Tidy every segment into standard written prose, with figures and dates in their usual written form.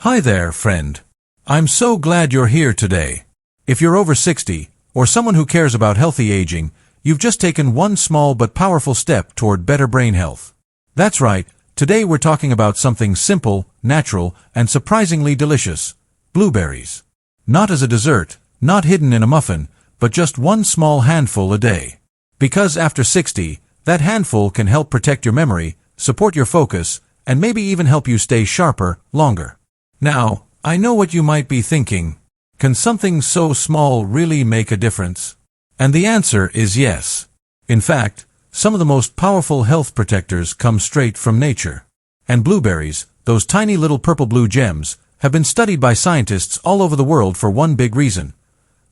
Hi there, friend. I'm so glad you're here today. If you're over 60, or someone who cares about healthy aging, you've just taken one small but powerful step toward better brain health. That's right, today we're talking about something simple, natural, and surprisingly delicious: blueberries. Not as a dessert, not hidden in a muffin, but just one small handful a day. Because after 60, that handful can help protect your memory, support your focus, and maybe even help you stay sharper longer. Now, I know what you might be thinking. Can something so small really make a difference? And the answer is yes. In fact, some of the most powerful health protectors come straight from nature. And blueberries, those tiny little purple-blue gems, have been studied by scientists all over the world for one big reason.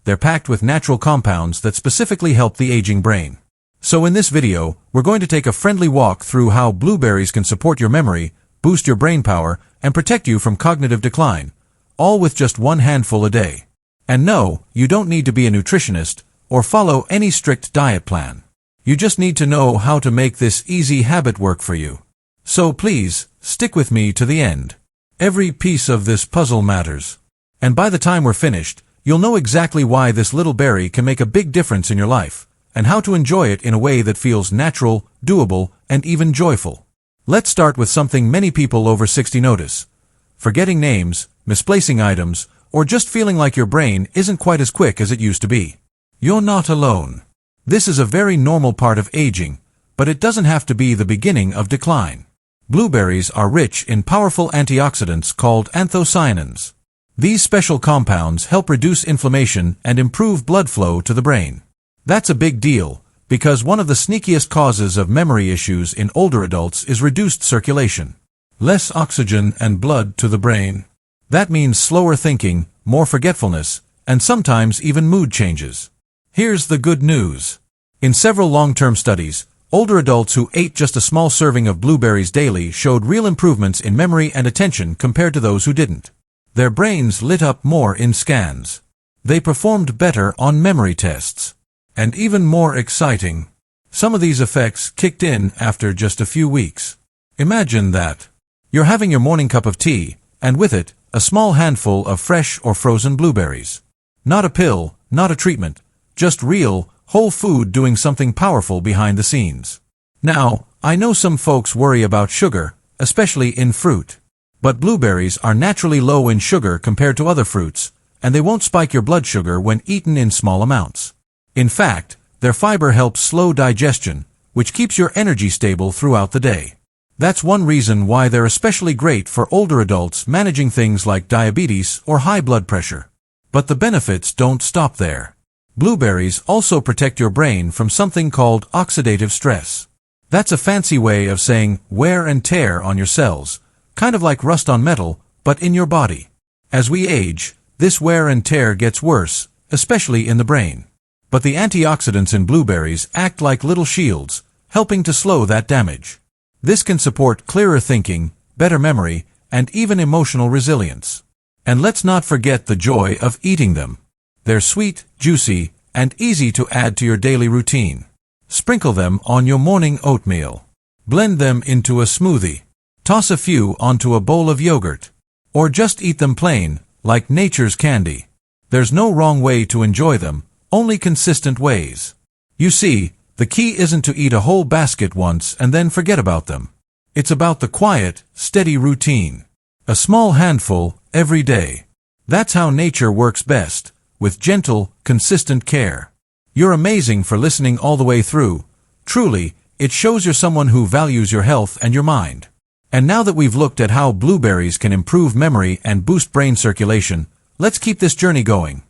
They're packed with natural compounds that specifically help the aging brain. So in this video, we're going to take a friendly walk through how blueberries can support your memory, boost your brain power, and protect you from cognitive decline, all with just one handful a day. And no, you don't need to be a nutritionist or follow any strict diet plan. You just need to know how to make this easy habit work for you. So please, stick with me to the end. Every piece of this puzzle matters. And by the time we're finished, you'll know exactly why this little berry can make a big difference in your life, and how to enjoy it in a way that feels natural, doable, and even joyful. Let's start with something many people over 60 notice: forgetting names, misplacing items, or just feeling like your brain isn't quite as quick as it used to be. You're not alone. This is a very normal part of aging, but it doesn't have to be the beginning of decline. Blueberries are rich in powerful antioxidants called anthocyanins. These special compounds help reduce inflammation and improve blood flow to the brain. That's a big deal, because one of the sneakiest causes of memory issues in older adults is reduced circulation. Less oxygen and blood to the brain. That means slower thinking, more forgetfulness, and sometimes even mood changes. Here's the good news. In several long-term studies, older adults who ate just a small serving of blueberries daily showed real improvements in memory and attention compared to those who didn't. Their brains lit up more in scans. They performed better on memory tests. And even more exciting, some of these effects kicked in after just a few weeks. Imagine that. You're having your morning cup of tea, and with it, a small handful of fresh or frozen blueberries. Not a pill, not a treatment, just real, whole food doing something powerful behind the scenes. Now, I know some folks worry about sugar, especially in fruit. But blueberries are naturally low in sugar compared to other fruits, and they won't spike your blood sugar when eaten in small amounts. In fact, their fiber helps slow digestion, which keeps your energy stable throughout the day. That's one reason why they're especially great for older adults managing things like diabetes or high blood pressure. But the benefits don't stop there. Blueberries also protect your brain from something called oxidative stress. That's a fancy way of saying wear and tear on your cells, kind of like rust on metal, but in your body. As we age, this wear and tear gets worse, especially in the brain. But the antioxidants in blueberries act like little shields, helping to slow that damage. This can support clearer thinking, better memory, and even emotional resilience. And let's not forget the joy of eating them. They're sweet, juicy, and easy to add to your daily routine. Sprinkle them on your morning oatmeal. Blend them into a smoothie. Toss a few onto a bowl of yogurt. Or just eat them plain, like nature's candy. There's no wrong way to enjoy them, only consistent ways. You see, the key isn't to eat a whole basket once and then forget about them. It's about the quiet, steady routine. A small handful every day. That's how nature works best, with gentle, consistent care. You're amazing for listening all the way through. Truly, it shows you're someone who values your health and your mind. And now that we've looked at how blueberries can improve memory and boost brain circulation, let's keep this journey going.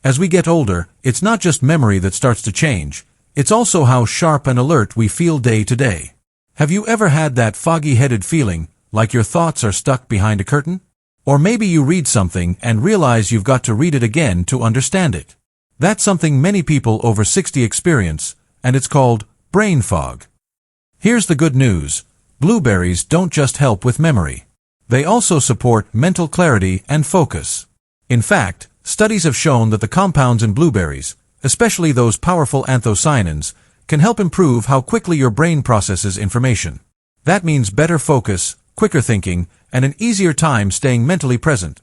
As we get older, it's not just memory that starts to change, it's also how sharp and alert we feel day to day. Have you ever had that foggy-headed feeling, like your thoughts are stuck behind a curtain? Or maybe you read something and realize you've got to read it again to understand it. That's something many people over 60 experience, and it's called brain fog. Here's the good news. Blueberries don't just help with memory. They also support mental clarity and focus. In fact, studies have shown that the compounds in blueberries, especially those powerful anthocyanins, can help improve how quickly your brain processes information. That means better focus, quicker thinking, and an easier time staying mentally present,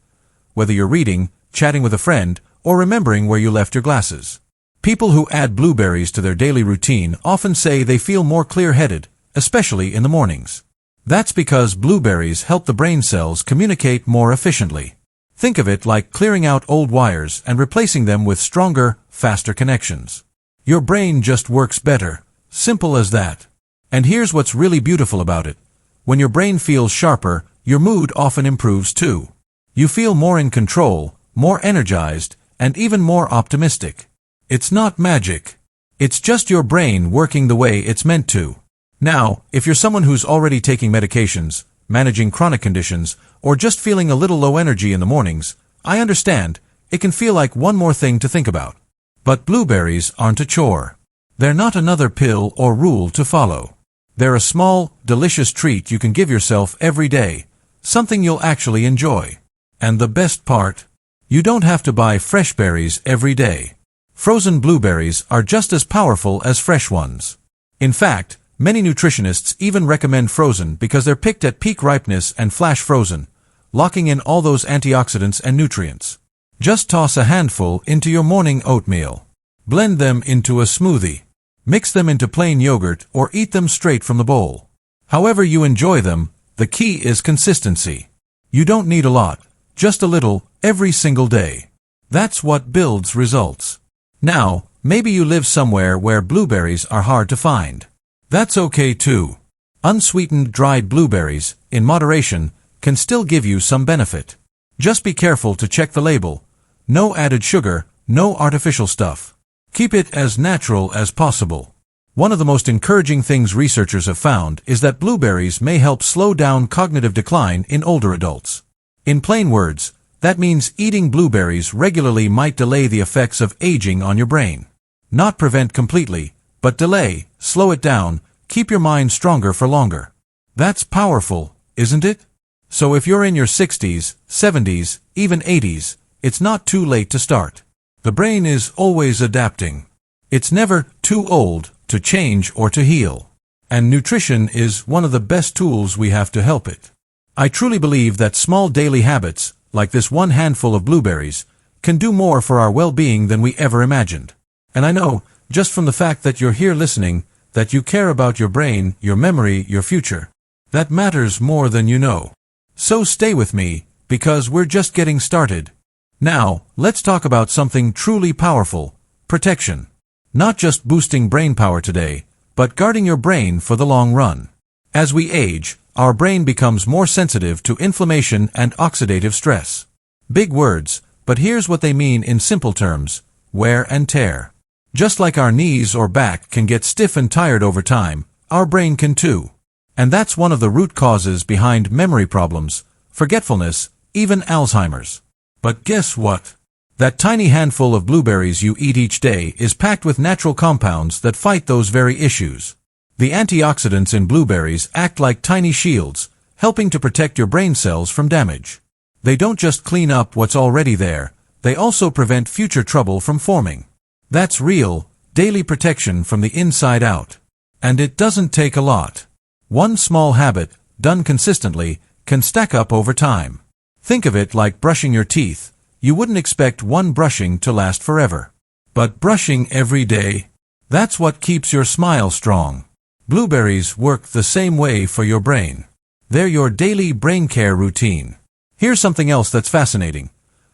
whether you're reading, chatting with a friend, or remembering where you left your glasses. People who add blueberries to their daily routine often say they feel more clear-headed, especially in the mornings. That's because blueberries help the brain cells communicate more efficiently. Think of it like clearing out old wires and replacing them with stronger, faster connections. Your brain just works better. Simple as that. And here's what's really beautiful about it. When your brain feels sharper, your mood often improves too. You feel more in control, more energized, and even more optimistic. It's not magic. It's just your brain working the way it's meant to. Now, if you're someone who's already taking medications, managing chronic conditions, or just feeling a little low energy in the mornings, I understand, it can feel like one more thing to think about. But blueberries aren't a chore. They're not another pill or rule to follow. They're a small, delicious treat you can give yourself every day, something you'll actually enjoy. And the best part? You don't have to buy fresh berries every day. Frozen blueberries are just as powerful as fresh ones. In fact, many nutritionists even recommend frozen because they're picked at peak ripeness and flash frozen, locking in all those antioxidants and nutrients. Just toss a handful into your morning oatmeal. Blend them into a smoothie. Mix them into plain yogurt or eat them straight from the bowl. However you enjoy them, the key is consistency. You don't need a lot, just a little, every single day. That's what builds results. Now, maybe you live somewhere where blueberries are hard to find. That's okay too. Unsweetened dried blueberries, in moderation, can still give you some benefit. Just be careful to check the label. No added sugar, no artificial stuff. Keep it as natural as possible. One of the most encouraging things researchers have found is that blueberries may help slow down cognitive decline in older adults. In plain words, that means eating blueberries regularly might delay the effects of aging on your brain. Not prevent completely, but delay, slow it down, keep your mind stronger for longer. That's powerful, isn't it? So if you're in your 60s, 70s, even 80s, it's not too late to start. The brain is always adapting. It's never too old to change or to heal. And nutrition is one of the best tools we have to help it. I truly believe that small daily habits, like this one handful of blueberries, can do more for our well-being than we ever imagined. And I know, just from the fact that you're here listening, that you care about your brain, your memory, your future. That matters more than you know. So stay with me, because we're just getting started. Now, let's talk about something truly powerful, protection. Not just boosting brain power today, but guarding your brain for the long run. As we age, our brain becomes more sensitive to inflammation and oxidative stress. Big words, but here's what they mean in simple terms: wear and tear. Just like our knees or back can get stiff and tired over time, our brain can too. And that's one of the root causes behind memory problems, forgetfulness, even Alzheimer's. But guess what? That tiny handful of blueberries you eat each day is packed with natural compounds that fight those very issues. The antioxidants in blueberries act like tiny shields, helping to protect your brain cells from damage. They don't just clean up what's already there, they also prevent future trouble from forming. That's real, daily protection from the inside out. And it doesn't take a lot. One small habit, done consistently, can stack up over time. Think of it like brushing your teeth. You wouldn't expect one brushing to last forever. But brushing every day, that's what keeps your smile strong. Blueberries work the same way for your brain. They're your daily brain care routine. Here's something else that's fascinating.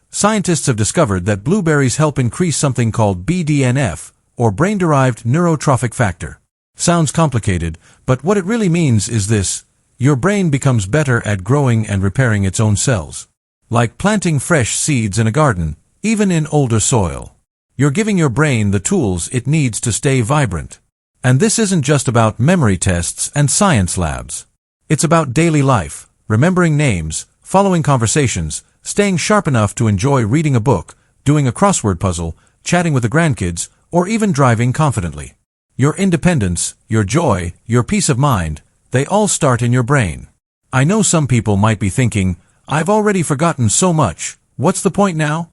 Scientists have discovered that blueberries help increase something called BDNF, or brain-derived neurotrophic factor. Sounds complicated, but what it really means is this: your brain becomes better at growing and repairing its own cells. Like planting fresh seeds in a garden, even in older soil. You're giving your brain the tools it needs to stay vibrant. And this isn't just about memory tests and science labs. It's about daily life, remembering names, following conversations, staying sharp enough to enjoy reading a book, doing a crossword puzzle, chatting with the grandkids, or even driving confidently. Your independence, your joy, your peace of mind, they all start in your brain. I know some people might be thinking, I've already forgotten so much, what's the point now?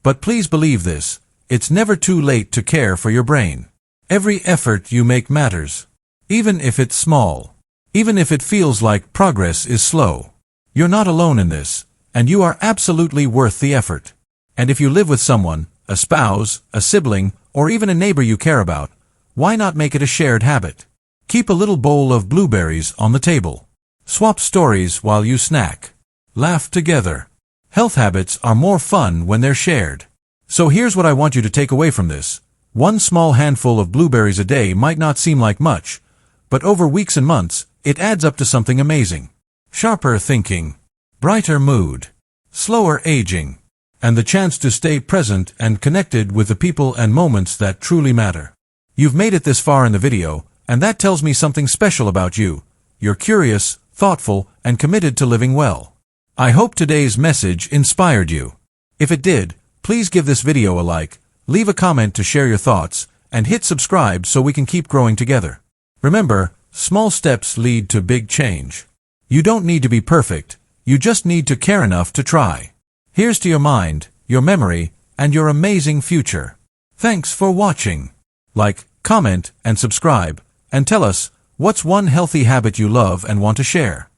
But please believe this, it's never too late to care for your brain. Every effort you make matters, even if it's small. even if it feels like progress is slow. You're not alone in this, and you are absolutely worth the effort. And if you live with someone, a spouse, a sibling, or even a neighbor you care about, why not make it a shared habit? Keep a little bowl of blueberries on the table. Swap stories while you snack. Laugh together. Health habits are more fun when they're shared. So here's what I want you to take away from this. One small handful of blueberries a day might not seem like much, but over weeks and months, it adds up to something amazing. Sharper thinking, brighter mood, slower aging, and the chance to stay present and connected with the people and moments that truly matter. You've made it this far in the video, and that tells me something special about you. You're curious, thoughtful, and committed to living well. I hope today's message inspired you. If it did, please give this video a like, leave a comment to share your thoughts, and hit subscribe so we can keep growing together. Remember, small steps lead to big change. You don't need to be perfect, you just need to care enough to try. Here's to your mind, your memory, and your amazing future. Thanks for watching. Like, comment, and subscribe, and tell us, what's one healthy habit you love and want to share?